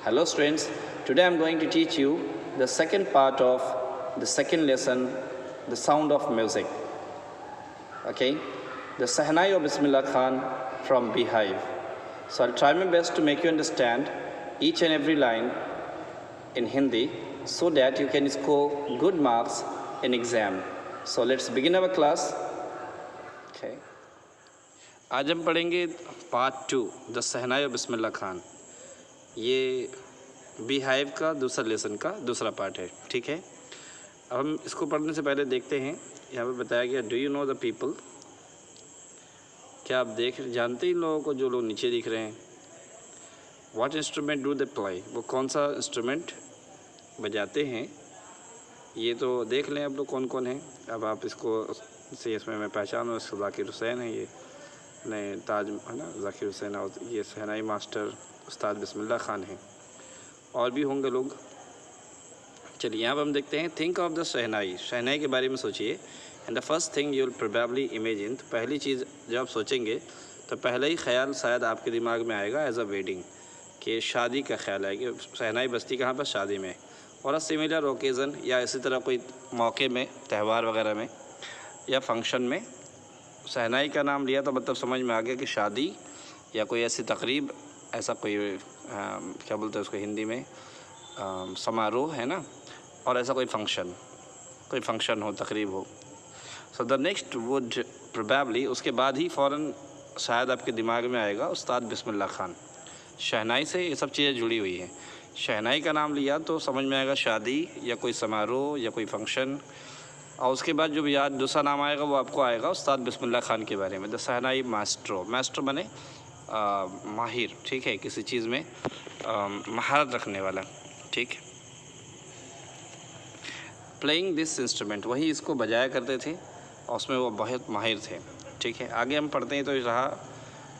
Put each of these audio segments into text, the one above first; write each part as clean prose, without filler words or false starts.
Hello students, today I am going to teach you the second part of the second lesson, the sound of music. Okay, the Sahnai of Bismillah Khan from Beehive. So I'll try my best to make you understand each and every line in Hindi so that you can score good marks in exam. So let's begin our class. Okay. आज हम पढ़ेंगे part 2 the shehnai of Bismillah Khan. ये beehive का दूसरा lesson का दूसरा part है, ठीक है। अब हम इसको पढ़ने से पहले देखते हैं, यहाँ पे बताया गया do you know the people, क्या आप जानते हैं इन लोगों को जो लोग नीचे दिख रहे हैं। What instrument do they play, वो कौन सा इंस्ट्रूमेंट बजाते हैं, ये तो देख लें आप लोग कौन कौन है। अब आप इसको से इसमें मैं पहचानूँ, इसको जाकिर हुसैन है, ये नए ताज है ना, जाकिर हुसैन, और ये सहनाई मास्टर उस्ताद बिस्मिल्लाह खान हैं, और भी होंगे लोग। चलिए यहाँ पर हम देखते हैं थिंक ऑफ द शहनाई, शहनाई के बारे में सोचिए। And the first thing you will probably imagine, तो पहली चीज़ जब आप सोचेंगे तो पहला ही ख्याल शायद आपके दिमाग में आएगा एज अ वेडिंग, कि शादी का ख्याल है कि शहनाई बस्ती कहाँ पर, शादी में, और अ सिमिलर ओकेज़न या इसी तरह कोई मौके में, त्यौहार वगैरह में या फंक्शन में। शहनाई का नाम लिया तो मतलब समझ में आ गया कि शादी या कोई ऐसी तकरीब, ऐसा कोई क्या बोलते हैं उसको हिंदी में, समारोह है ना, और ऐसा कोई फंक्शन हो, तकरीब हो। So the next would probably, उसके बाद ही फ़ौरन शायद आपके दिमाग में आएगा उस्ताद बिस्मिल्लाह खान। शहनाई से ये सब चीज़ें जुड़ी हुई हैं। शहनाई का नाम लिया तो समझ में आएगा शादी या कोई समारोह या कोई फंक्शन, और उसके बाद जो भी याद दूसरा नाम आएगा वो आपको आएगा उस्ताद बिस्मिल्लाह खान के बारे में। द शहनाई मास्ट्रो, मास्टर बने माहिर, ठीक है, किसी चीज़ में महारत रखने वाला, ठीक। प्लेइंग दिस इंस्ट्रूमेंट, वही इसको बजाया करते थे और उसमें वो बहुत माहिर थे, ठीक है। आगे हम पढ़ते हैं तो रहा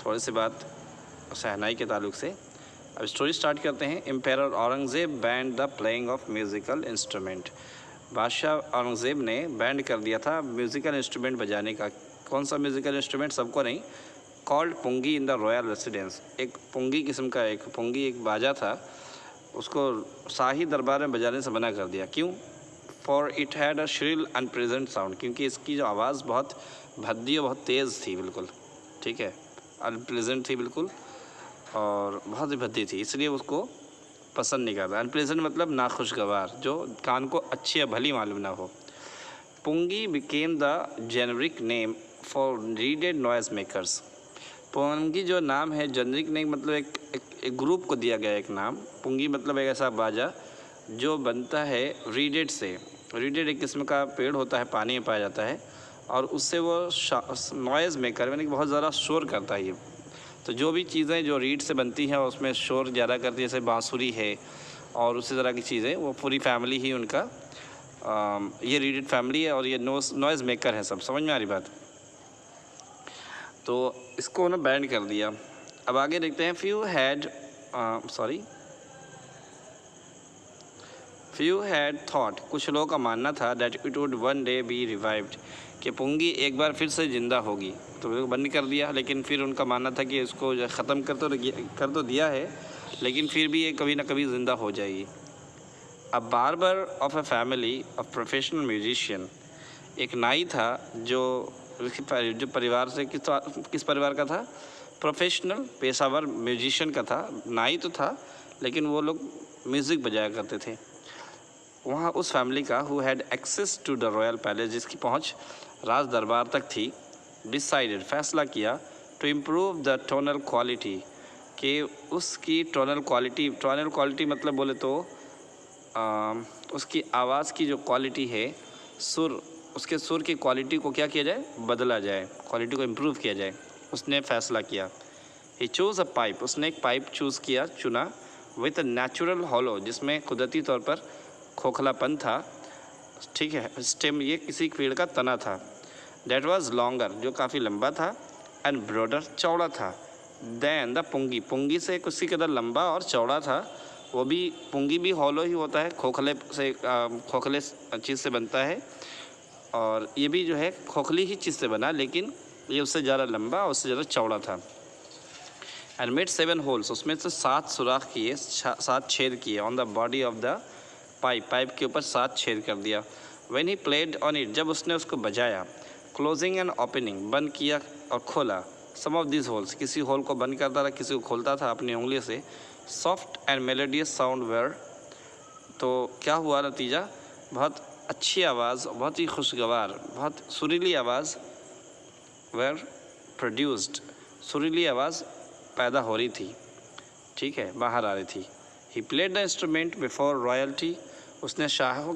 थोड़ी सी बात शहनाई के ताल्लुक से। अब स्टोरी स्टार्ट करते हैं। Emperor Aurangzeb banned the playing of musical instrument, बादशाह औरंगज़ेब ने बैंड कर दिया था म्यूज़िकल इंस्ट्रूमेंट बजाने का। कौन सा म्यूज़िकल इंस्ट्रूमेंट, सबको नहीं, called pungi in the royal residence, एक पुंगी किस्म का एक बाजा था, उसको शाही दरबार में बजाने से मना कर दिया। क्यों? For it had a shrill unpleasant sound, क्योंकि इसकी जो आवाज़ बहुत भद्दी और बहुत तेज़ थी, बिल्कुल, ठीक है, अनप्लेजेंट थी बिल्कुल, और बहुत ही भद्दी थी, इसलिए उसको पसंद नहीं करता। अनप्लेजेंट मतलब नाखुशगवार, जो कान को अच्छी या भली मालूम ना हो। Pungi became the generic name for reeded noise makers, पुंगी जो नाम है जेनरिक नेम मतलब एक ग्रुप को दिया गया एक नाम। पुंगी मतलब एक ऐसा बाजा जो बनता है रीडेड से। रीडेड एक किस्म का पेड़ होता है, पानी में पाया जाता है, और उससे वो नॉइज़ मेकर यानी कि बहुत ज़्यादा शोर करता है। ये तो जो भी चीज़ें जो रीड से बनती हैं उसमें शोर ज़्यादा करती है, जैसे बांसुरी है और उसी तरह की चीज़ें, वो पूरी फैमिली ही उनका ये रीडेड फैमिली है, और ये नॉइज़ मेकर है सब। समझ में आ रही बात? तो इसको ना बैंड कर दिया। अब आगे देखते हैं। फ्यू हैड थॉट, कुछ लोगों का मानना था that it would one day B revived, कि पुंगी एक बार फिर से ज़िंदा होगी। तो बंद कर दिया, लेकिन फिर उनका मानना था कि इसको ख़त्म कर तो दिया है, लेकिन फिर भी ये कभी ना कभी ज़िंदा हो जाएगी। अ barber of a family of professional musician, एक नाई था जो परिवार से किस परिवार का था? प्रोफेशनल, पेशावर म्यूजिशियन का था। नाई तो था, लेकिन वो लोग म्यूज़िक बजाया करते थे। वहाँ उस फैमिली का who had access to the royal palace, जिसकी पहुँच राज दरबार तक थी, डिसाइडेड, फैसला किया, to improve the tonal quality, कि उसकी टोनल क्वालिटी मतलब बोले तो उसकी आवाज़ की जो क्वालिटी है, उसके सुर की क्वालिटी को क्या किया जाए? बदला जाए, क्वालिटी को इम्प्रूव किया जाए। उसने फ़ैसला किया। ही चूज़ अ पाइप, उसने एक पाइप चुना विथ अ नेचुरल हॉलो, जिसमें कुदरती तौर पर खोखलापन था, ठीक है। स्टेम, ये किसी पेड़ का तना था। दैट वाज लॉन्गर, जो काफ़ी लंबा था, एंड ब्रॉडर, चौड़ा था, देन द पुंगी से कुछ कदर लंबा और चौड़ा था। वो भी पुंगी भी हॉलो ही होता है, खोखले चीज़ से बनता है, और ये भी जो है खोखली ही चीज़ से बना, लेकिन ये उससे ज़्यादा लंबा और उससे ज़्यादा चौड़ा था। एंड मेड 7 होल्स, उसमें से 7 सुराख किए, 7 छेद किए on the body of the pipe, pipe के ऊपर 7 छेद कर दिया। When he played on it, जब उसने उसको बजाया, क्लोजिंग एंड ओपनिंग, बंद किया और खोला, सम ऑफ दिस होल्स, किसी होल को बंद करता था, किसी को खोलता था अपनी उंगली से, soft and melodious sound were, तो क्या हुआ नतीजा, बहुत अच्छी आवाज़, बहुत ही खुशगवार, बहुत सुरीली आवाज़, वेयर प्रोड्यूस्ड, सुरीली आवाज़ पैदा हो रही थी, ठीक है, बाहर आ रही थी। He played the instrument before royalty, उसने शाह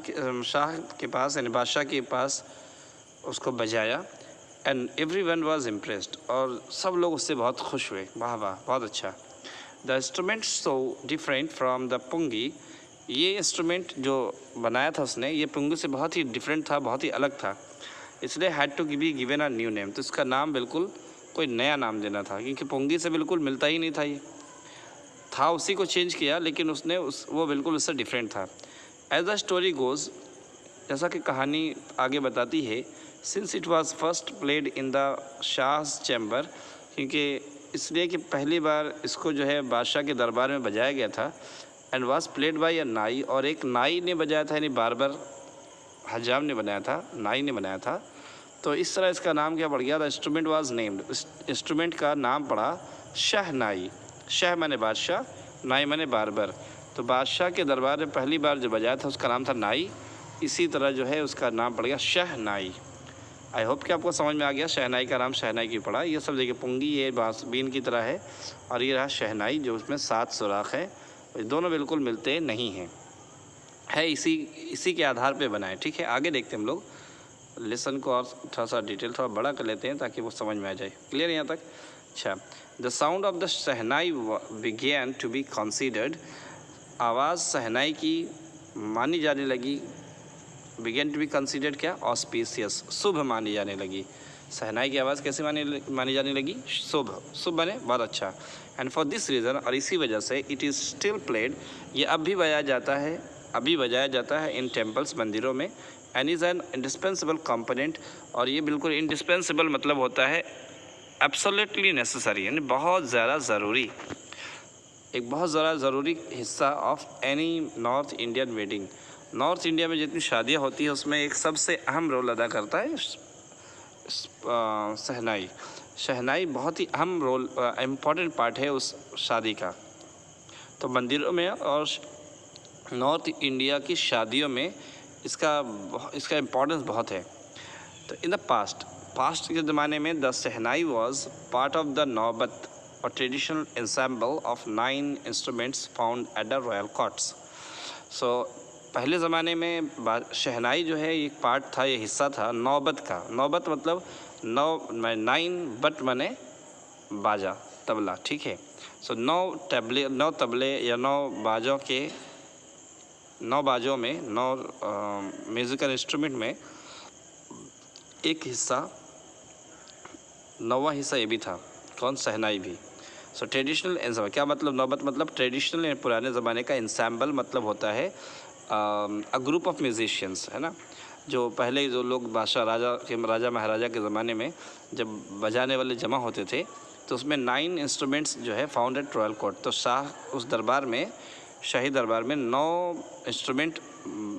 के पास यानी बादशाह के पास उसको बजाया। And every one was impressed, और सब लोग उससे बहुत खुश हुए, वाह वाह बहुत अच्छा। The instrument so different from the pungi, ये इंस्ट्रूमेंट जो बनाया था उसने, ये पुंगी से बहुत ही डिफरेंट था, बहुत ही अलग था, इसलिए had to be given a new name, तो इसका नाम बिल्कुल कोई नया नाम देना था, क्योंकि पुंगी से बिल्कुल मिलता ही नहीं था, ये था उसी को चेंज किया, लेकिन उसने वो बिल्कुल उससे डिफरेंट था। एज द स्टोरी गोज़, जैसा कि कहानी आगे बताती है, since it was first played in the Shah's chamber, क्योंकि इसलिए कि पहली बार इसको जो है बादशाह के दरबार में बजाया गया था, एंड वाज प्लेड बाय अ नाई, और एक नाई ने बजाया था, यानी बार्बर हजाम ने बनाया था, नाई ने बनाया था, तो इस तरह इसका नाम क्या पड़ गया, the instrument was named, instrument का नाम पड़ा शहनाई। शह माने बादशाह, नाई माने बार्बर, तो बादशाह के दरबार में पहली बार जो बजाया था उसका नाम था नाई, इसी तरह जो है उसका नाम पड़ गया शहनाई। आई होप कि आपको समझ में आ गया, शहनाई का नाम शहनाई की पड़ा। ये सब देखिए, पुंगी ये बीन की तरह है, और ये रहा शहनाई जो उसमें 7 सुराख है, दोनों बिल्कुल मिलते नहीं हैं, है इसी के आधार पे बना है, ठीक है। आगे देखते हैं हम लोग लेसन को, और थोड़ा सा डिटेल थोड़ा बड़ा कर लेते हैं ताकि वो समझ में आ जाए। क्लियर यहाँ तक? अच्छा, the sound of the shehnai began to be considered, आवाज़ शहनाई की मानी जाने लगी, बिगेन टू बी कंसीडर्ड क्या, ऑस्पिशियस, शुभ मानी जाने लगी। शहनाई की आवाज़ कैसे मानी जाने लगी, शुभ, शुभ बने बहुत अच्छा। एंड फॉर दिस रीज़न, और इसी वजह से, इट इज़ स्टिल प्लेड, ये अब भी बजाया जाता है, अभी बजाया जाता है इन टेम्पल्स, मंदिरों में, and is an indispensable component, और ये बिल्कुल इंडिस्पेंसिबल मतलब होता है एब्सोल्युटली नेसेसरी, यानी बहुत ज़्यादा ज़रूरी, एक बहुत ज़्यादा ज़रूरी हिस्सा of any north Indian wedding. North India में जितनी शादियाँ होती हैं उसमें एक सबसे अहम रोल अदा करता है शहनाई। शहनाई बहुत ही अहम रोल, इम्पॉर्टेंट पार्ट है उस शादी का। तो मंदिरों में और नॉर्थ इंडिया की शादियों में इसका इम्पोर्टेंस बहुत है। तो इन द पास्ट के ज़माने में the shehnai was part of the naubat, और traditional ensemble of 9 instruments found at the royal courts. So पहले ज़माने में शहनाई जो है एक पार्ट था, ये हिस्सा था नौबत का। नौबत मतलब 9 बट माने बाजा, तबला, ठीक है। सो 9 तबले या 9 बाजों के, 9 बाजों में, 9 म्यूज़िकल इंस्ट्रूमेंट में एक हिस्सा, 9वां हिस्सा ये भी था, कौन, शहनाई भी। सो ट्रेडिशनल एंसेम्बल, क्या मतलब, नौबत मतलब ट्रेडिशनल, पुराने ज़माने का, इंसेम्बल मतलब होता है अ ग्रुप ऑफ म्यूजिशियंस, है ना, जो पहले जो लोग राजा महाराजा के ज़माने में जब बजाने वाले जमा होते थे, तो उसमें 9 इंस्ट्रूमेंट्स जो है फाउंड एट रॉयल कोर्ट, तो शाह उस दरबार में, शाही दरबार में 9 इंस्ट्रूमेंट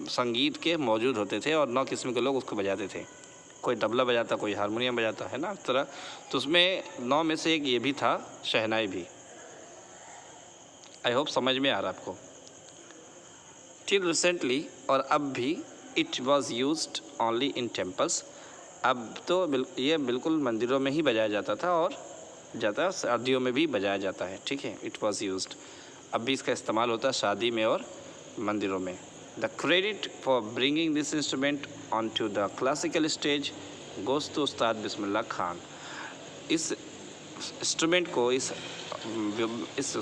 संगीत के मौजूद होते थे, और 9 किस्म के लोग उसको बजाते थे, कोई तबला बजाता, कोई हारमोनियम बजाता, है ना, इस तरह। तो उसमें 9 में से एक ये भी था, शहनाई भी। आई होप समझ में आ रहा आपको। टिल रिसेंटली, और अब भी, it was used only in temples, अब तो ये बिल्कुल मंदिरों में ही बजाया जाता था, और ज़्यादा शादियों में भी बजाया जाता है, ठीक है। इट वॉज यूज्ड, अब भी इसका इस्तेमाल होता है शादी में और मंदिरों में। The credit for bringing this instrument on to the classical stage goes to Ustad Bismillah Khan. इस इंस्ट्रूमेंट को, इस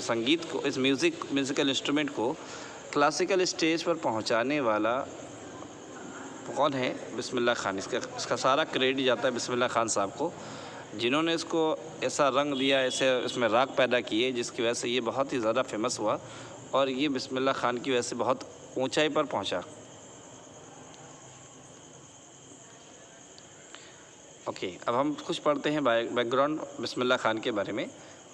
संगीत को, इस म्यूज़िकल इंस्ट्रूमेंट को क्लासिकल स्टेज पर पहुंचाने वाला कौन है, बिस्मिल्लाह खान। इसका सारा क्रेडिट जाता है बिस्मिल्लाह खान साहब को, जिन्होंने इसको ऐसा रंग दिया, ऐसे इसमें राग पैदा किए, जिसकी वजह से ये बहुत ही ज़्यादा फेमस हुआ, और ये बिस्मिल्लाह खान की वजह से बहुत ऊंचाई पर पहुंचा। ओके, अब हम कुछ पढ़ते हैं बैकग्राउंड बिस्मिल्लाह खान के बारे में।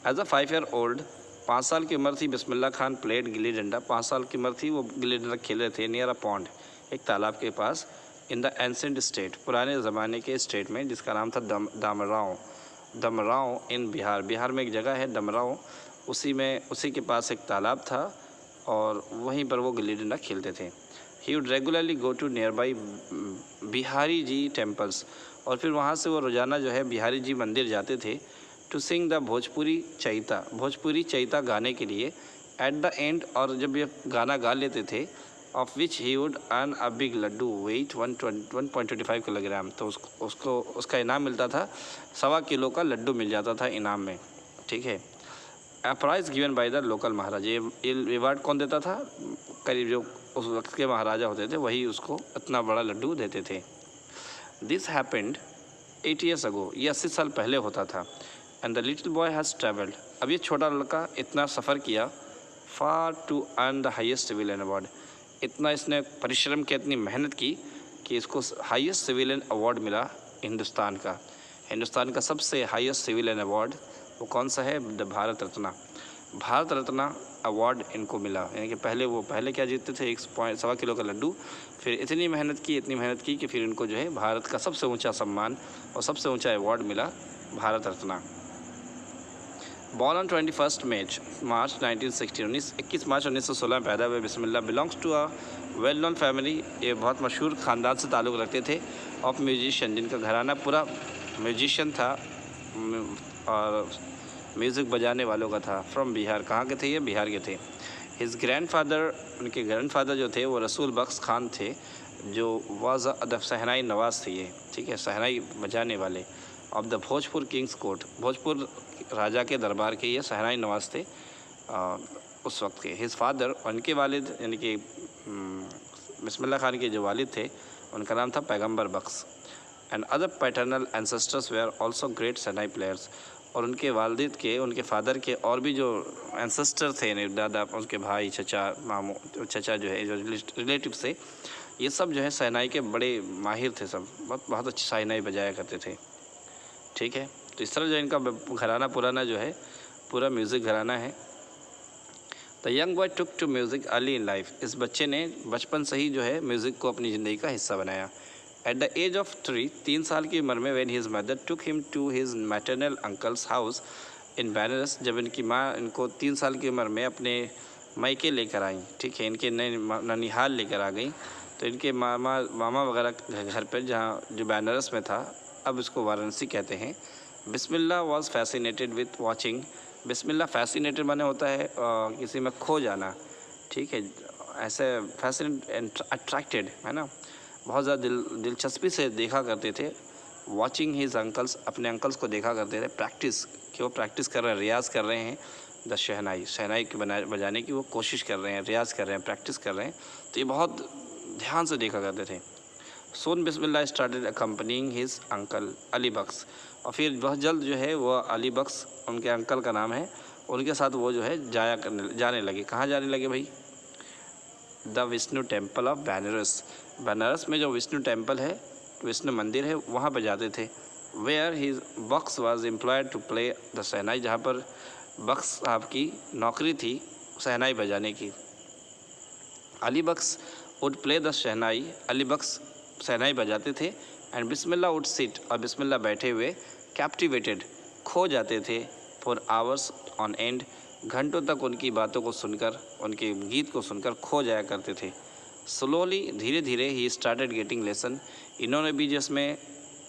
एज अ 5-year-old, 5 साल की उम्र थी, बिस्मिल्लाह खान प्लेड गिल्ली डंडा, 5 साल की उम्र थी, वो गिल्ली डंडा खेल रहे थे नियर अ पॉन्ड, एक तालाब के पास, इन द एंसेंट स्टेट, पुराने ज़माने के स्टेट में, जिसका नाम था दमराव इन बिहार, बिहार में एक जगह है दमराव, उसी के पास एक तालाब था और वहीं पर वो गिल्ली डंडा खेलते थे। He would regularly go to nearby Bihari ji temples, और फिर वहाँ से वो रोज़ाना जो है बिहारी जी मंदिर जाते थे, to sing the Bhojpuri chaita गाने के लिए, एट द एंड, और जब ये गाना गा लेते थे, of which he would earn a big laddoo weight 1.25 kilogram, तो उसको उसका इनाम मिलता था, 1.25 किलो का लड्डू मिल जाता था इनाम में, ठीक है। A prize given by the local maharaja, ये रिवार्ड कौन देता था, करीब जो उस वक्त के महाराजा होते थे वही उसको इतना बड़ा लड्डू देते थे। दिस हैपेंड 8 years ago, ये 80 साल पहले होता था। And the little boy has travelled, अब ये छोटा लड़का इतना सफ़र किया, far to earn the highest civilian award, इतना इसने परिश्रम किया, इतनी मेहनत की कि इसको हाईएस्ट सिविलियन अवार्ड मिला हिंदुस्तान का सबसे हाईएस्ट सिविलियन अवार्ड वो कौन सा है, द भारत रत्ना अवार्ड इनको मिला। यानी कि पहले क्या जीतते थे, 1.25 किलो का लड्डू, फिर इतनी मेहनत की कि फिर इनको जो है भारत का सबसे ऊंचा सम्मान और सबसे ऊंचा अवार्ड मिला, भारत रत्ना। बॉर्न ऑन 21 मार्च 1916, 21 मार्च 1916 में पैदा हुए Bismillah, belongs to a well known family, ये बहुत मशहूर ख़ानदान से ताल्लुक़ रखते थे, ऑफ म्यूजिशियन, जिनका घराना पूरा म्यूजिशियन था और म्यूज़िक बजाने वालों का था, फ्रॉम बिहार, कहाँ के थे ये, बिहार के थे। हिज ग्रैंडफादर, उनके ग्रैंडफादर जो थे वो रसूल बख्श खान थे, जो वाज द शहनाई नवाज़ थे ये, ठीक है, शहनाई बजाने वाले, of the Bhojpur king's court, Bhojpur राजा के दरबार के ये शहनाई नवाज़ थे उस वक्त के। हिज फादर, उनके वालिद यानी कि बिस्मिल्लाह खान के जो वालिद थे उनका नाम था Paigambar Bakhsh. And other paternal ancestors were also great shehnai players, और उनके वालिद के, उनके फादर के और भी जो एंसेस्टर थे, दादा, उनके भाई, चचा जो है, जो रिलेटिव थे, ये सब जो है शहनाई के बड़े माहिर थे, सब बहुत अच्छी शहनाई बजाया करते थे, ठीक है। तो इस तरह जो इनका घराना पुराना जो है पूरा म्यूज़िक घराना है। The young boy took to music early in life, इस बच्चे ने बचपन से ही जो है म्यूज़िक को अपनी ज़िंदगी का हिस्सा बनाया। एट द एज ऑफ 3 साल की उम्र में, when his mother took him to his maternal uncle's house in Banaras, जब इनकी माँ इनको 3 साल की उम्र में अपने मायके लेकर आई, ठीक है, इनके नए ननिहाल लेकर आ गई, तो इनके मामा वगैरह घर पर, जहाँ जो बनारस में था, अब इसको वाराणसी कहते हैं। Bismillah was fascinated with watching, Bismillah fascinated माने होता है किसी में खो जाना, ठीक है, ऐसे फैसिनेट एंड अट्रैक्टेड है ना, बहुत ज़्यादा दिलचस्पी से देखा करते थे। वॉचिंग हिज अंकल्स, अपने अंकल्स को देखा करते थे, प्रैक्टिस, कि वो प्रैक्टिस कर रहे हैं, रियाज कर रहे हैं, द शहनाई के बजाने की वो कोशिश कर रहे हैं, रियाज कर रहे हैं, प्रैक्टिस कर रहे हैं, तो ये बहुत ध्यान से देखा करते थे। Soon Bismillah started accompanying his uncle Ali Bakhsh, और फिर बहुत जल्द जो है वो अली बख्श उनके अंकल का नाम है, उनके साथ वो जो है जाने लगे। कहाँ जाने लगे भाई, the Vishnu temple of Banaras, Banaras में जो विष्णु टेम्पल है, विष्णु मंदिर है, वहाँ पर जाते थे। Where his Bakhsh was employed to play the shehnai, जहाँ पर बख्श साहब की नौकरी थी शहनाई बजाने की। अली बख्श वुड प्ले द शहनाई, अली बख्श शहनाई बजाते थे। एंड बिस्मिल्लाह वुड सिट, और बिस्मिल्लाह बैठे हुए, कैप्टिवेटेड, खो जाते थे, फॉर आवर्स ऑन एंड, घंटों तक उनकी बातों को सुनकर, उनके गीत को सुनकर खो जाया करते थे। स्लोली, धीरे धीरे, ही स्टार्टेड गेटिंग लेसन, इन्होंने भी जिसमें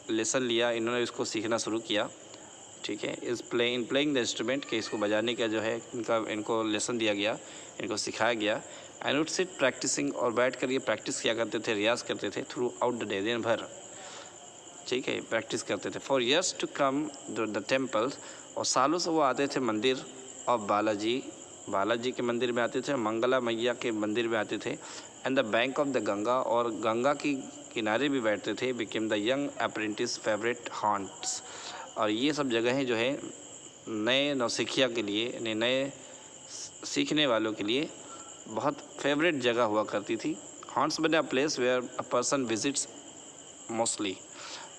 लेसन लिया, इन्होंने इसको सीखना शुरू किया, ठीक है, इन प्लेइंग द इंस्ट्रूमेंट, के इसको बजाने का जो है इनको लेसन दिया गया, इनको सिखाया गया। एंड वुड सिट प्रैक्टिसिंग, और बैठ कर ये प्रैक्टिस किया करते थे, रियाज करते थे, थ्रू आउट द डे, दिन भर, ठीक है, प्रैक्टिस करते थे। For years to come the temples, और सालों से वो आते थे मंदिर और बालाजी के मंदिर में आते थे, मंगला मैया के मंदिर में आते थे। And the bank of the Ganga, और गंगा की किनारे भी बैठते थे। Became the young apprentice favourite haunts, और ये सब जगहें जो है नए नौसिखिया के लिए, नए सीखने वालों के लिए बहुत फेवरेट जगह हुआ करती थी। Haunts became a place where a person visits mostly,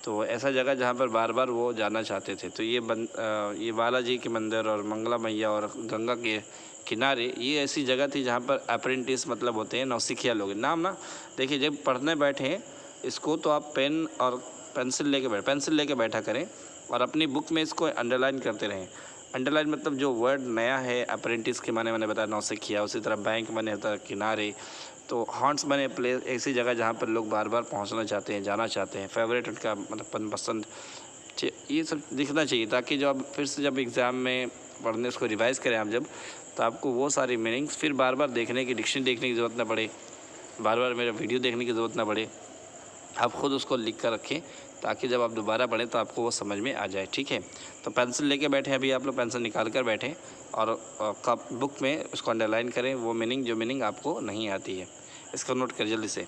तो ऐसा जगह जहाँ पर बार बार वो जाना चाहते थे। तो ये बालाजी के मंदिर और मंगला मैया और गंगा के किनारे ये ऐसी जगह थी जहाँ पर अप्रेंटिस मतलब होते हैं नौसिखिया लोग। नाम ना देखिए, जब पढ़ने बैठे हैं इसको तो आप पेन और पेंसिल लेके बैठा करें और अपनी बुक में इसको अंडरलाइन करते रहें। अंडरलाइन मतलब जो वर्ड नया है, अप्रेंटिस के माने मैंने बताया नौसिखिया, उसी तरह बैंक माने होता है किनारे, तो हॉन्ट्स बने प्लेस ऐसी जगह जहाँ पर लोग बार बार पहुँचना चाहते हैं, जाना चाहते हैं, फेवरेट उनका मतलब पसंद, ये सब दिखना चाहिए ताकि जो आप फिर से जब एग्ज़ाम में पढ़ने उसको रिवाइज़ करें आप जब, तो आपको वो सारी मीनिंग्स फिर बार बार देखने की, डिक्शनरी देखने की ज़रूरत ना पड़े, बार बार मेरा वीडियो देखने की ज़रूरत ना पड़े, आप ख़ुद उसको लिख कर रखें ताकि जब आप दोबारा पढ़ें तो आपको वो समझ में आ जाए। ठीक है, तो पेंसिल लेके बैठे, अभी आप लोग पेंसिल निकाल कर बैठें और कप बुक में उसको अंडरलाइन करें, वो जो मीनिंग आपको नहीं आती है इसको नोट कर जल्दी से।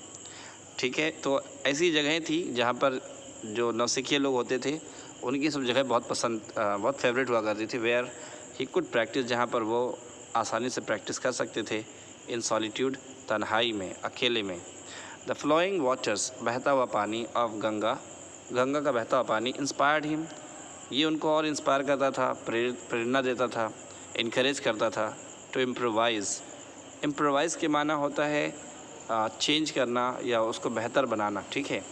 ठीक है, तो ऐसी जगहें थी जहाँ पर जो नौसिखिए लोग होते थे उनकी सब जगह बहुत फेवरेट हुआ करती थी। वेयर ही कुड प्रैक्टिस, जहाँ पर वो आसानी से प्रैक्टिस कर सकते थे। इन सॉलिट्यूड, तन्हाई में, अकेले में। द फ्लोइंग वाटर्स, बहता हुआ पानी, ऑफ गंगा का बहता हुआ पानी, इंस्पायर्ड हिम, ये उनको और इंस्पायर करता था, प्रेरणा देता था, इनकरेज करता था। टू इम्प्रोवाइज़ के माना होता है चेंज करना या उसको बेहतर बनाना। ठीक है,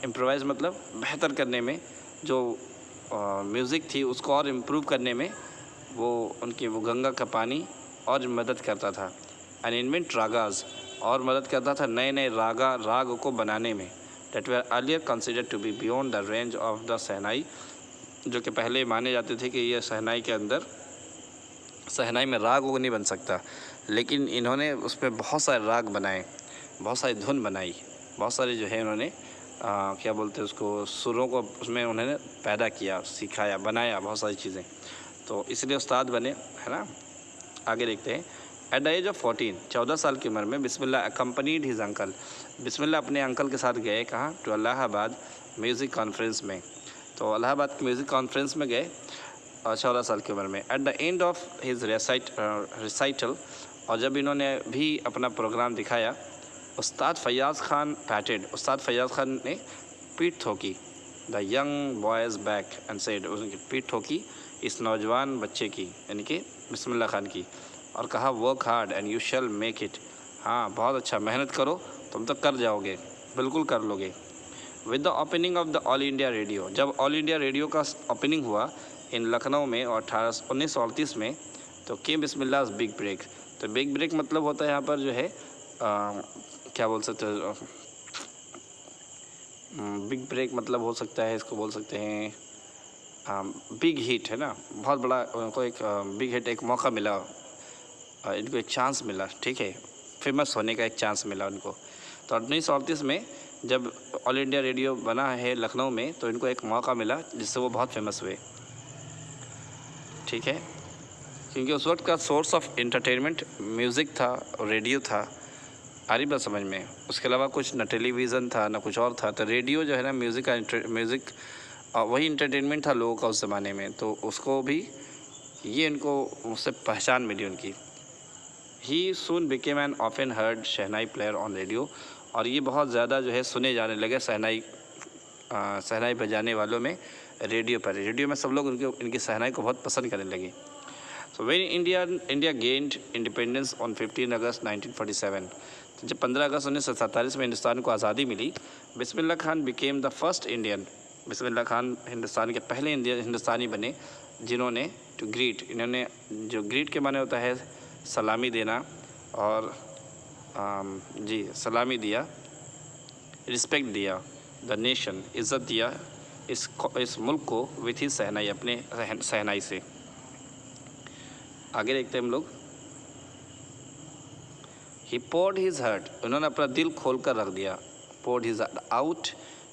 इम्प्रोवाइज़ मतलब बेहतर करने में, जो म्यूज़िक थी उसको और इम्प्रूव करने में वो गंगा का पानी और मदद करता था। एंड इन्वेंट रागाज, और मदद करता था नए नए राग को बनाने में। That were earlier considered to be beyond the range of the shehnai, जो कि पहले माने जाते थे कि ये शहनाई के अंदर, शहनाई में राग वो नहीं बन सकता, लेकिन इन्होंने उसमें बहुत सारे राग बनाए, बहुत सारी धुन बनाई, बहुत सारे जो है उन्होंने क्या बोलते हैं उसको, सुरों को उसमें उन्होंने पैदा किया, सिखाया, बनाया बहुत सारी चीज़ें, तो इसलिए उस्ताद बने, है ना। आगे देखते हैं। एट द एज ऑफ 14 साल की उम्र में बिस्मिल्लाह अकम्पनीड हिज अंकल, बिस्मिल्लाह अपने अंकल के साथ गए कहाँ, टू इलाहाबाद म्यूज़िक कॉन्फ्रेंस में। तो इलाहाबाद के म्यूज़िक कॉन्फ्रेंस में गए 14 साल की उम्र में। At the end of his recital, और जब इन्होंने भी अपना प्रोग्राम दिखाया, उस्ताद फ़याज़ खान ने पीठ ठोकी, the young boys back and said, उसकी पीठ ठोकी इस नौजवान बच्चे की, यानी कि बिस्मिल्लाह खान की, और कहा work hard and you shall make it, हाँ बहुत अच्छा, मेहनत करो तुम तो कर जाओगे, बिल्कुल कर लोगे। With the opening of the all India radio, जब ऑल इंडिया रेडियो का ओपनिंग हुआ इन लखनऊ में और 1938 में, तो केम बिस्मिल्लाह बिग ब्रेक। तो बिग ब्रेक मतलब होता है यहाँ पर जो है क्या बोल सकते हैं, बिग ब्रेक मतलब हो सकता है, इसको बोल सकते हैं बिग हिट, है ना, बहुत बड़ा उनको एक बिग हिट, एक मौका मिला, इनको एक चांस मिला। ठीक है, फेमस होने का एक चांस मिला उनको। तो 1938 में जब ऑल इंडिया रेडियो बना है लखनऊ में, तो इनको एक मौका मिला जिससे वो बहुत फेमस हुए। ठीक है, क्योंकि उस वक्त का सोर्स ऑफ एंटरटेनमेंट म्यूज़िक था, रेडियो था, आ रही बात समझ में। उसके अलावा कुछ न टेलीविज़न था न कुछ और था, तो रेडियो जो है ना, म्यूज़िक वही एंटरटेनमेंट था लोगों का उस ज़माने में, तो उसको भी ये इनको उससे पहचान मिली उनकी। He soon became an often heard shehnai player on radio, और ये बहुत ज़्यादा जो है सुने जाने लगे शहनाई बजाने वालों में रेडियो पर। रेडियो में सब लोग इनकी शहनाई को बहुत पसंद करने लगे। So when India gained independence on 15 अगस्त 1947, तो जब 15 अगस्त 1947 में हिंदुस्तान को आज़ादी मिली, Bismillah Khan became the first Indian, Bismillah Khan Hindustan के पहले हिंदुस्तानी बने जिन्होंने टू ग्रीट, इन्होंने, जो ग्रीट के माने होता है सलामी देना, और जी सलामी दिया, रिस्पेक्ट दिया, द नेशन, इज़्ज़त दिया इस मुल्क को, विथ ही शहनाई, अपने शहनाई से। आगे देखते हैं हम लोग। ही पोर्ड हिज हार्ट, उन्होंने अपना दिल खोल कर रख दिया, poured his heart out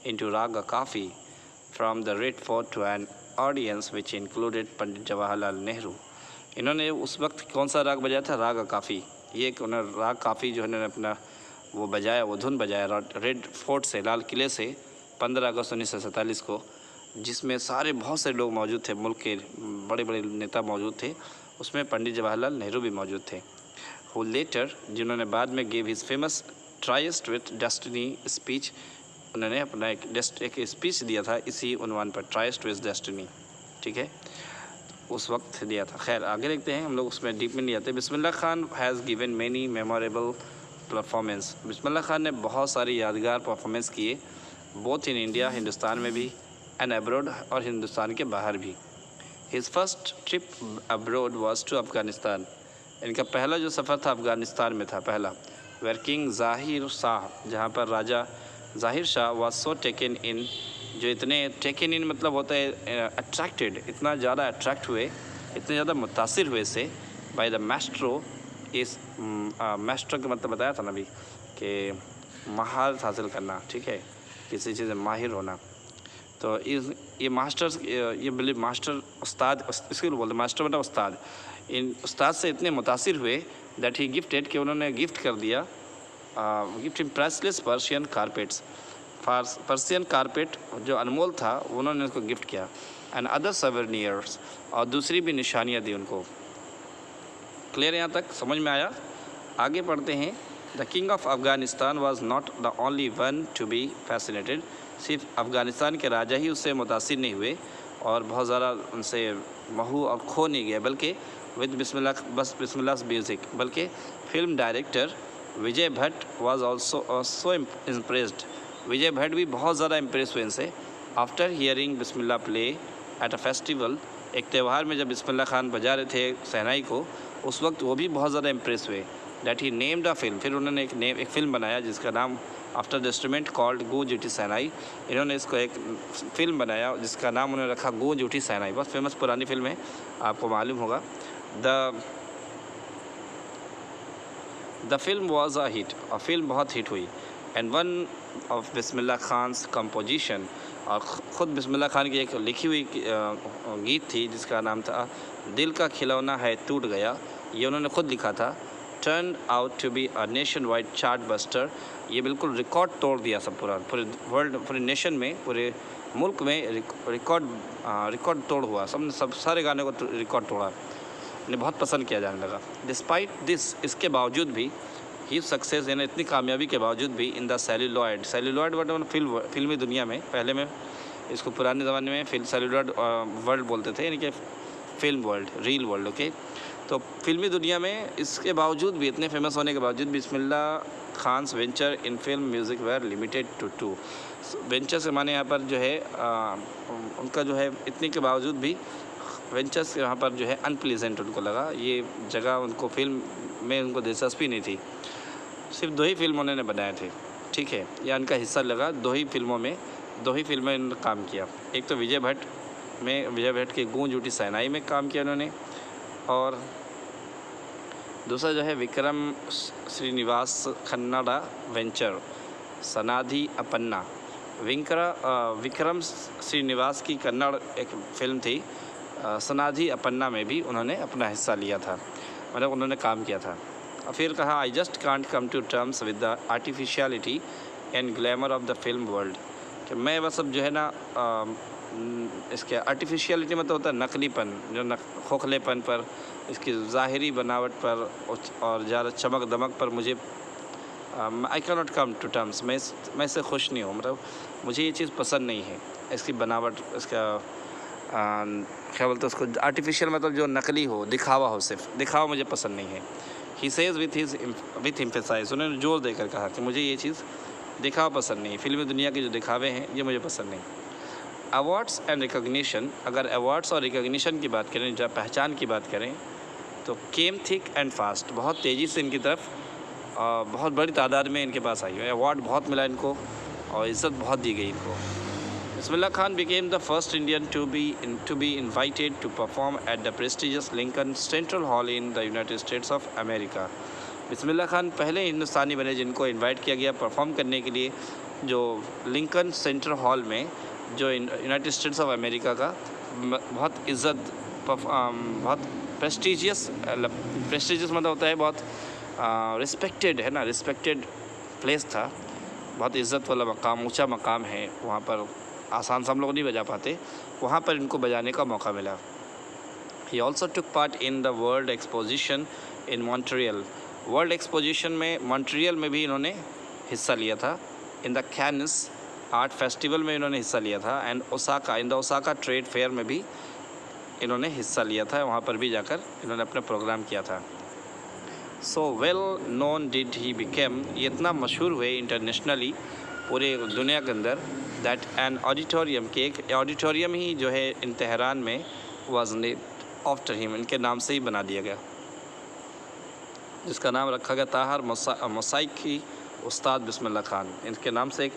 into raga Kafi from the Red Fort to an audience which included Pandit Jawaharlal Nehru. इन्होंने उस वक्त कौन सा राग बजाया था, राग काफ़ी। ये उन्होंने राग काफ़ी जो इन्होंने अपना वो बजाया, वो धुन बजाया रेड फोर्ट से, लाल किले से, 15 अगस्त 1947 को, जिसमें सारे बहुत से लोग मौजूद थे, मुल्क के बड़े बड़े नेता मौजूद थे, उसमें पंडित जवाहरलाल नेहरू भी मौजूद थे। हु लेटर, जिन्होंने बाद में gave his famous tryst with destiny speech उन्होंने अपना एक स्पीच दिया था इसी उन्वान पर, ट्राइज टू हिज डेस्टिनी, ठीक है, उस वक्त दिया था। खैर आगे देखते हैं, हम लोग उसमें डीप में नहीं जाते। Bismillah Khan has given many memorable performance. Bismillah Khan ने बहुत सारी यादगार परफॉर्मेंस किए, बोथ इन इंडिया, हिंदुस्तान में भी, एंड अब्रॉड, और हिंदुस्तान के बाहर भी। His first trip abroad was to Afghanistan. इनका पहला जो सफ़र था अफ़गानिस्तान में था पहला। वेयर किंग ज़ाहिर शाह, जहाँ पर राजा ज़ाहिर Shah was so taken in, जो इतने टेकन इन मतलब होता है अट्रैक्टेड, इतना ज़्यादा अट्रैक्ट हुए, इतने ज़्यादा मुतासिर हुए से बाय द मास्ट्रो। इस मास्टर का मतलब बताया था ना अभी कि महारत हासिल करना, ठीक है, किसी चीज़ में माहिर होना। तो ये मास्टर्स, ये बोले मास्टर उस्ताद, इसको बोलते मास्टर मतलब उस्ताद। इन उस्ताद से इतने मुतासिर हुए दैट ही गिफ्टेड, कि उन्होंने गिफ्ट कर दिया, gift in priceless Persian carpets, Persian carpet जो अनमोल था उन्होंने उसको गिफ्ट किया, एंड अदर सवेनियर्स, और दूसरी भी निशानियाँ दी उनको। क्लियर यहाँ तक समझ में आया? आगे पढ़ते हैं। The king of Afghanistan was not the only one to be fascinated. सिर्फ अफ़गानिस्तान के राजा ही उससे मुतासिर नहीं हुए और बहुत ज़्यादा उनसे महू और खो नहीं गए, बल्कि विद बिस्मिल्लाह म्यूज़िक, बल्कि film director Vijay Bhatt was also so impressed. Vijay Bhatt भी बहुत ज़्यादा इम्प्रेस हुए इनसे। After hearing Bismillah play at a festival, एक त्यौहार में जब बिस्मिल्लाह खान बजा रहे थे शहनाई को, उस वक्त वो भी बहुत ज़्यादा इम्प्रेस हुए। That he named a film, फिर उन्होंने एक फ़िल्म बनाया जिसका नाम आफ्टर द इंस्ट्रूमेंट कॉल्ड गूंज उठी शहनाई। इन्होंने इसको एक फ़िल्म बनाया जिसका नाम उन्होंने रखा गूंज उठी शहनाई। बहुत फेमस पुरानी फिल्म है, आपको मालूम होगा। The film was a hit, और फिल्म बहुत हिट हुई। And one of Bismillah Khan's composition, और ख़ुद बिस्मिल्लाह खान की एक लिखी हुई गीत थी जिसका नाम था दिल का खिलौना है टूट गया। ये उन्होंने ख़ुद लिखा था। Turn out to be a nationwide chartbuster, ये बिल्कुल रिकॉर्ड तोड़ दिया सब पूरे वर्ल्ड, पूरे नेशन में, पूरे मुल्क में रिकॉर्ड तोड़ हुआ। सब सारे गाने को रिकॉर्ड तोड़ा, इन्हें बहुत पसंद किया जाने लगा। डिस्पाइट दिस, इसके बावजूद भी, ही सक्सेस, यानी इतनी कामयाबी के बावजूद भी, इन द सेल्युलॉयड वर्ल्ड, फिल्मी दुनिया में, पहले में इसको पुराने ज़माने में सेल्युलॉयड वर्ल्ड बोलते थे, यानी कि film world, reel world, okay. तो फिल्मी दुनिया में इसके बावजूद भी, इतने फेमस होने के बावजूद, Bismillah Khan's venture in film music were limited to 2। Venture से माने यहाँ पर जो है उनका जो है, इतने के बावजूद भी वेंचर्स यहाँ पर जो है अनप्लीजेंट उनको लगा, ये जगह उनको फिल्म में उनको दिलचस्पी नहीं थी। सिर्फ 2 ही फिल्म उन्होंने बनाए थे, ठीक है, या उनका हिस्सा लगा 2 ही फिल्मों में, 2 ही फिल्में उन्होंने काम किया। एक तो विजय भट्ट की गूंज उठी शहनाई में काम किया उन्होंने, और दूसरा जो है विक्रम श्रीनिवास खन्नाडा वेंचर सनाधि अपन्ना। विक्रम श्रीनिवास की कन्नड़ एक फिल्म थी सनाधि अपन्ना में भी उन्होंने अपना हिस्सा लिया था, मतलब उन्होंने काम किया था। और फिर कहा I just can't come to terms with the artificiality and glamour of the film world, कि मैं बस अब जो है ना इसके आर्टिफिशियलिटी मतलब होता है नकलीपन, जो खोखलेपन पर, इसकी ज़ाहिरी बनावट पर और ज़्यादा चमक दमक पर मुझे I can not come to terms, मैं इससे खुश नहीं हूँ, मतलब मुझे ये चीज़ पसंद नहीं है, इसकी बनावट, इसका क्या बोलते हैं उसको, आर्टिफिशियल मतलब जो नकली हो, दिखावा हो, सिर्फ दिखावा मुझे पसंद नहीं है। ही सेज़ विथ एम्फेसाइज, उन्होंने जोर देकर कहा कि मुझे ये चीज़ दिखावा पसंद नहीं है, फिल्मी दुनिया के जो दिखावे हैं ये मुझे पसंद नहीं। अवार्ड्स एंड रिकॉग्निशन, अगर अवार्ड्स और रिकॉग्निशन की बात करें, जब पहचान की बात करें, तो केम थिक एंड फास्ट, बहुत तेज़ी से इनकी तरफ बहुत बड़ी तादाद में इनके पास आई है। अवार्ड बहुत मिला इनको और इज़्ज़त बहुत दी गई इनको। Bismillah Khan became the first Indian to be invited to perform at the prestigious Lincoln Central Hall in the United States of America। Bismillah Khan पहले हिंदुस्तानी बने जिनको इनवाइट किया गया परफॉर्म करने के लिए, जो लिंकन सेंट्रल हॉल में, जो यूनाइटेड स्टेट्स ऑफ अमेरिका का बहुत इज़्ज़त, बहुत प्रेस्टिजियस मतलब होता है बहुत रिस्पेक्टेड है ना, रिस्पेक्टेड प्लेस था, बहुत इज़्ज़त वाला मकाम, ऊंचा मकाम है वहाँ पर, आसान से हम लोग नहीं बजा पाते, वहाँ पर इनको बजाने का मौका मिला। He also took part in the world exposition in Montreal, world exposition में मॉन्ट्रियल में भी इन्होंने हिस्सा लिया था। इन द कैनस आर्ट फेस्टिवल में इन्होंने हिस्सा लिया था, and Osaka, in the Osaka trade fair में भी इन्होंने हिस्सा लिया था, वहाँ पर भी जाकर इन्होंने अपना प्रोग्राम किया था। So well known did he became, ये इतना मशहूर हुए इंटरनेशनली पूरे दुनिया के अंदर, दैट एन ऑडिटोरियम, के एक ऑडिटोरियम ही जो है इन तेहरान में वाज नेम्ड आफ्टर हिम, इनके नाम से ही बना दिया गया, जिसका नाम रखा गया ताहर मोसाइकी उस्ताद बिस्मिल्लाह खान। इनके नाम से एक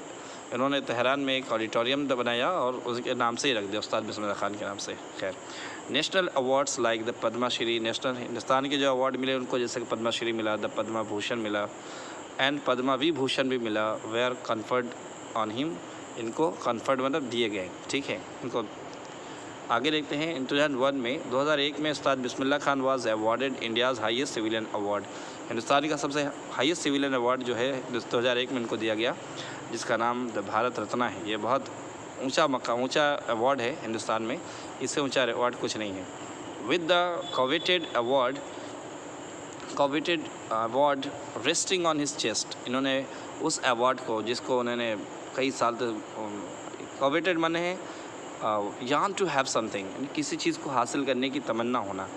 इन्होंने तेहरान में एक ऑडिटोरियम बनाया और उसके नाम से ही रख दिया, उस्ताद बिस्मिल्लाह खान के नाम से। खैर, national awards like the Padma Shri, national Hindustan के जो अवार्ड मिले उनको, जैसे कि पद्माश्री मिला, द पद्मा भूषण मिला एंड पद्मा विभूषण भी मिला, वेयर कन्फर्ड ऑन हिम, इनको कन्फर्ड मतलब दिए गए। ठीक है, इनको आगे देखते हैं। इन 2001 में Ustad Bismillah Khan was awarded India's highest civilian award, Hindustan का सबसे हाईएस्ट सिविलियन अवार्ड जो है 2001 में इनको दिया गया, जिसका नाम द भारत रत्ना है। ये बहुत ऊंचा अवार्ड है हिंदुस्तान में, इससे ऊंचा अवार्ड कुछ नहीं है। With the coveted award resting on his chest, इन्होंने उस अवार्ड को, जिसको उन्होंने कई साल तक, कोवेटेड माने है यान टू हैव समथिंग, किसी चीज़ को हासिल करने की तमन्ना होना,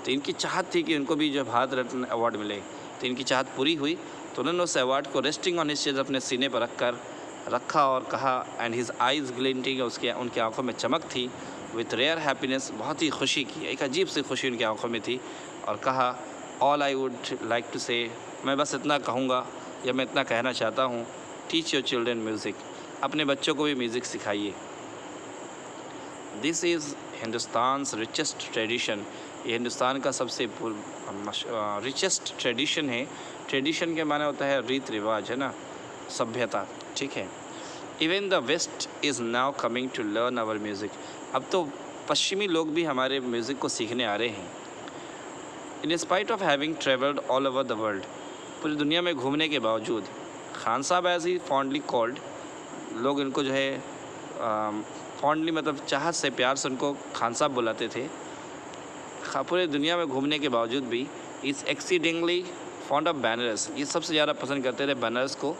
तो इनकी चाहत थी कि इनको भी जो भारत रत्न अवार्ड मिले, तो इनकी चाहत पूरी हुई, तो उन्होंने उस अवार्ड को रेस्टिंग ऑन हिज चेस्ट अपने सीने पर रखा और कहा, एंड हिज आइज़ ग्लिंटिंग, उनकी आंखों में चमक थी, विथ रेयर हैप्पीनेस, बहुत ही खुशी की, एक अजीब सी खुशी उनकी आंखों में थी, और कहा, all I would like to say, मैं बस इतना कहूँगा या मैं इतना कहना चाहता हूँ, टीच योर चिल्ड्रन म्यूज़िक, अपने बच्चों को भी म्यूज़िक सिखाइए। दिस इज़ हिंदुस्तान्स रिचेस्ट ट्रेडिशन, ये हिंदुस्तान का सबसे रिचेस्ट ट्रेडिशन है। ट्रेडिशन के माने होता है रीत रिवाज, है ना, सभ्यता। ठीक है, even the west is now coming to learn our music, अब तो पश्चिमी लोग भी हमारे म्यूज़िक को सीखने आ रहे हैं। In spite of having travelled all over the world, पूरी दुनिया में घूमने के बावजूद, खान साहब एज ही फॉन्डली कॉल्ड, लोग इनको जो है फॉन्डली मतलब चाहत से, प्यार से उनको खान साहब बुलाते थे, पूरे दुनिया में घूमने के बावजूद भी, is exceedingly fond of Banaras, ये सबसे ज़्यादा पसंद करते थे बनारस को,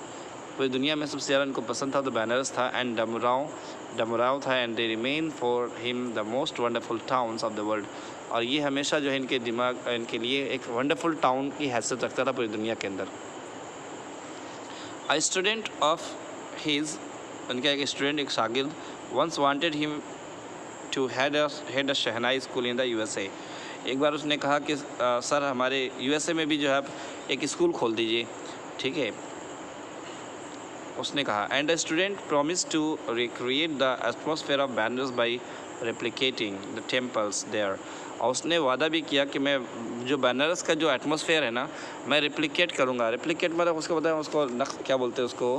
पूरी दुनिया में सबसे ज़्यादा इनको पसंद था तो बनारस था, एंड डमराव था, and they remain for him the most wonderful towns of the world, और ये हमेशा जो है इनके लिए एक वंडरफुल टाउन की हैसियत रखता था पूरी दुनिया के अंदर। अ स्टूडेंट ऑफ हिज, उनका एक स्टूडेंट, एक शागिर्द, once wanted him to head a shehnai school in the USA, एक बार उसने कहा कि सर हमारे USA में भी जो है आप एक स्कूल खोल दीजिए। ठीक है, उसने कहा, and the student promise to recreate the atmosphere of Banaras by replicating the temples there, और उसने वादा भी किया कि मैं जो बनारस का जो एटमॉस्फेयर है ना, मैं रेप्लिकेट करूँगा। रेप्लिकेट मतलब उसको बताया, उसको क्या बोलते हैं, उसको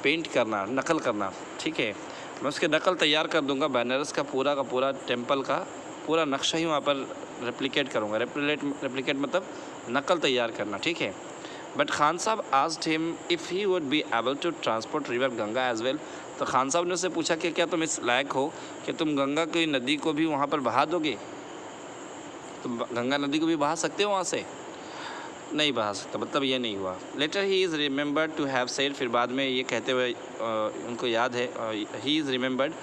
पेंट करना, नकल करना। ठीक है, मैं उसके नकल तैयार कर दूंगा, बनारस का पूरा टेम्पल का पूरा नक्शा ही वहाँ पर रेप्लिकेट करूँगा। रेप्लिकेट मतलब नकल तैयार करना। ठीक है, बट खान साहब asked him if he would be able to transport river Ganga as well, तो खान साहब ने उससे पूछा कि क्या तुम इस लायक हो कि तुम गंगा की नदी को भी वहाँ पर बहा दोगे, तुम गंगा नदी को भी बहा सकते हो वहाँ से? नहीं बहा सकता, मतलब ये नहीं हुआ। Later he is remembered to have said, फिर बाद में ये कहते हुए उनको याद है, ही इज़ रिमेंबर्ड,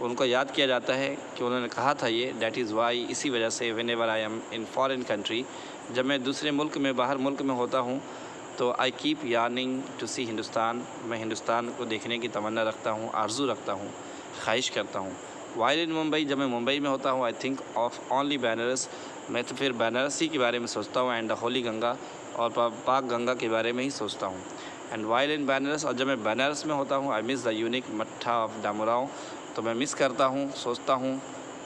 उनको याद किया जाता है कि उन्होंने कहा था ये, डैट इज़ वाई, इसी वजह से, when ever I am in foreign country, जब मैं दूसरे मुल्क में, बाहर मुल्क में होता हूँ, तो आई कीप यार्निंग टू सी हिंदुस्तान, मैं हिंदुस्तान को देखने की तमन्ना रखता हूँ, आरजू रखता हूँ, ख्वाहिश करता हूँ। वाइल इन मुंबई, जब मैं मुंबई में होता हूँ, I think of only Banaras, मैं तो फिर बनारसी के बारे में सोचता हूँ, एंड द होली गंगा, और पाक गंगा के बारे में ही सोचता हूँ। एंड वाइल इन बनारस, और जब मैं बनारस में होता हूँ, आई मिस द यूनिक मट्ठा ऑफ डमराव, तो मैं मिस करता हूँ, सोचता हूँ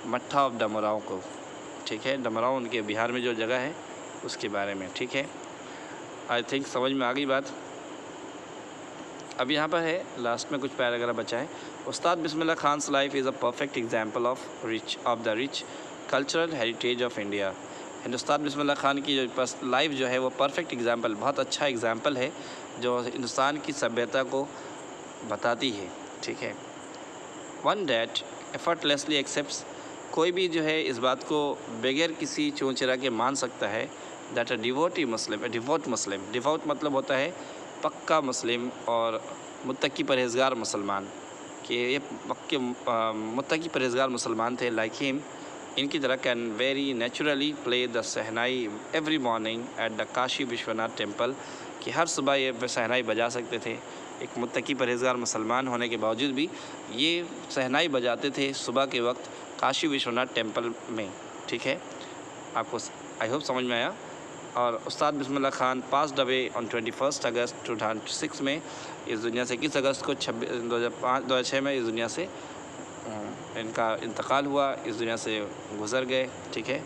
मट्ठा ऑफ डमराव को। ठीक है, डमराव उनके बिहार में जो जगह है उसके बारे में। ठीक है, आई थिंक समझ में आ गई बात। अब यहाँ पर है लास्ट में कुछ पैराग्राफ बचा है। Ustad Bismillah Khan's life is a perfect example of the rich cultural heritage of India. Hindustan Bismillah Khan की जो लाइफ जो है वो परफेक्ट एग्जाम्पल, बहुत अच्छा एग्जाम्पल है जो हिंदुस्तान की सभ्यता को बताती है। ठीक है, वन डैट एफर्टलेसली एक्सेप्ट्स, कोई भी जो है इस बात को बगैर किसी चौंचरा के मान सकता है, that a devotee Muslim, devote Muslim, devote मतलब होता है पक्का मुस्लिम और मुत्तकी परहेज़गार मुसलमान, कि ये पक्के मुत्तकी परहेज़गार मुसलमान थे, लाइक हिम, इनकी तरह can very naturally play the shehnai every morning at the Kashi Vishwanath temple, कि हर सुबह ये शहनाई बजा सकते थे। एक मुत्तकी परहेज़गार मुसलमान होने के बावजूद भी ये शहनाई बजाते थे सुबह के वक्त काशी विश्वनाथ टेम्पल में। ठीक है, आपको आई होप समझ में आया। और उस्ताद Bismillah Khan passed away on 21 अगस्त 2006 में इस दुनिया से, 21 अगस्त को 2006 में इस दुनिया से इनका इंतकाल हुआ, इस दुनिया से गुज़र गए। ठीक है,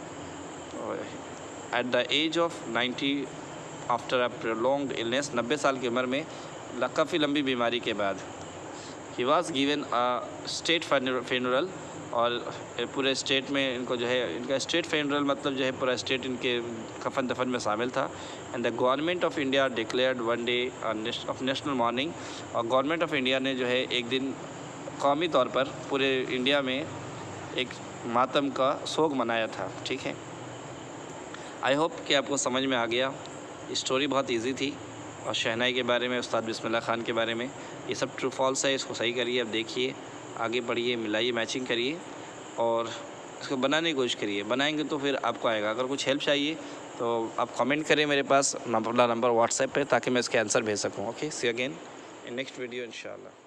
at the age of 90 after a prolonged illness, 90 साल की उम्र में काफ़ी लंबी बीमारी के बाद, he was given a state funeral, और पूरे स्टेट में इनको जो है, इनका स्टेट फ्यूनरल मतलब जो है पूरा स्टेट इनके कफन दफन में शामिल था। And the government of India declared one day of national morning, और गवर्नमेंट ऑफ इंडिया ने जो है एक दिन कौमी तौर पर पूरे इंडिया में एक मातम का सोग मनाया था। ठीक है, आई होप कि आपको समझ में आ गया। स्टोरी बहुत इजी थी, और शहनाई के बारे में, उस्ताद बिस्मिल्लाह खान के बारे में, ये सब ट्रू फॉल्स है, इसको सही करिए। अब देखिए, आगे बढ़िए, मिलाइए, मैचिंग करिए, और इसको बनाने की कोशिश करिए। बनाएंगे तो फिर आपको आएगा। अगर कुछ हेल्प चाहिए तो आप कमेंट करें मेरे पास नंबर व्हाट्सएप पे, ताकि मैं इसके आंसर भेज सकूँ। Okay, see again in next video इंशाल्लाह।